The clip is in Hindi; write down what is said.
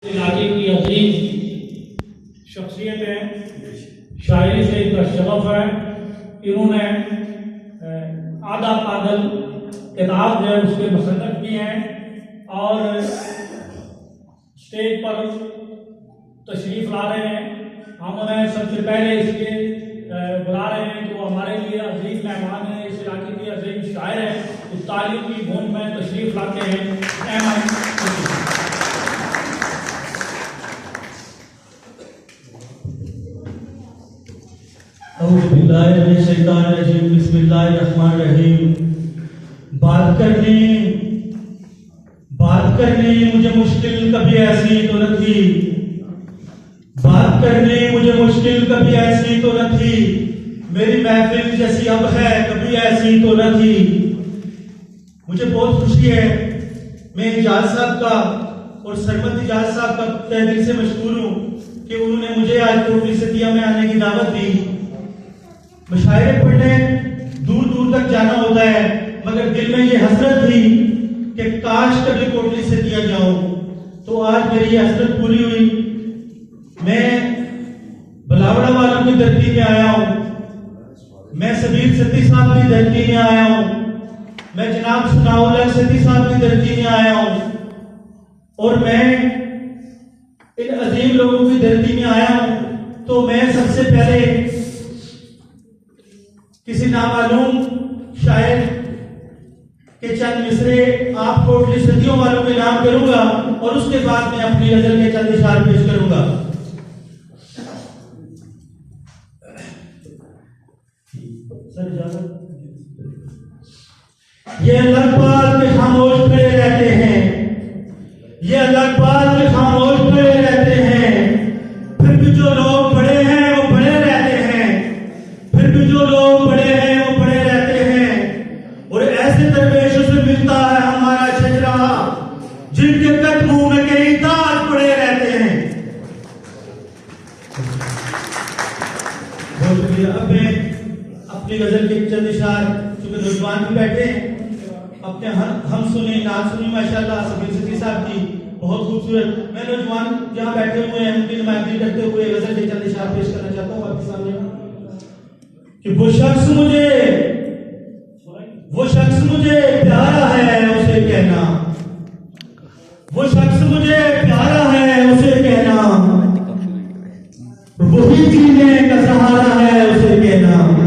इलाके की अजीज शख्सियत है, शायरी से इनका शरफ है। इन्होंने आधा पागल किताब जो है उसके मुसन्नफ किए हैं और स्टेज पर तशरीफ ला रहे हैं। हम उन्हें सबसे पहले इसके बुला रहे हैं कि वो हमारे लिए अजीज मेहमान हैं, इस इलाके के अजीज शायर हैं, इस तालीम की धुन में तशरीफ लाते हैं। बिस्मिल्लाहिर्रहमानिर्रहीम। बात करने मुझे मुश्किल कभी ऐसी तो न थी, बात करने मुझे मुश्किल कभी ऐसी तो न थी, मेरी महफिल जैसी अब है कभी ऐसी तो न थी। मुझे बहुत खुशी है, मैं इजाज साहब का और सरमद इजाज साहब का तहे दिल से मशकूर हूँ कि उन्होंने मुझे आज कोटली सतिया में आने की दावत दी। मुशायरे पढ़ने दूर दूर तक जाना होता है, मगर दिल में ये हसरत थी कि काश कभी कोटली से दिया जाऊं। तो आज मेरी ये हसरत पूरी हुई। मैं बलावड़ा वालों की धरती में आया हूं, मैं सबीर सती साहब की धरती में आया हूं, मैं जनाब सुनाउल्लाह सती साहब की धरती में आया हूं और मैं इन अजीम लोगों की धरती में आया हूं। तो मैं सबसे पहले किसी नामालूम शायर के चंद मिसरे आप कोटली सदियों वालों के नाम करूंगा और उसके बाद मैं अपनी गजल के चंद इशार पेश करूंगा। ये लगबाज के खामोश खड़े रहते हैं, ये लगबाज के खामोश खड़े रहते हैं, फिर भी जो लोग बड़े हैं वो बड़े रहते हैं, फिर भी जो लोग बड़े हैं वो बड़े रहते हैं। और ऐसे दरवेशों से मिलता है हमारा शजरा जिनके कदमों में कई दाग पड़े रहते हैं। बहुत शुक्रिया। अब मैं अपनी गजल के चंद इशार, चूंकि नौजवान भी बैठे हैं, अपने हम सुने नाम सुनी माशाल्लाह सबीर सती साहब की बहुत खूबसूरत। मैं नौजवान जहाँ बैठे हुए हैं उनकी नुमाइंदगी करते हुए गजल के चंद इशार पेश करना चाहता हूँ आपके सामने कि वो शख्स मुझे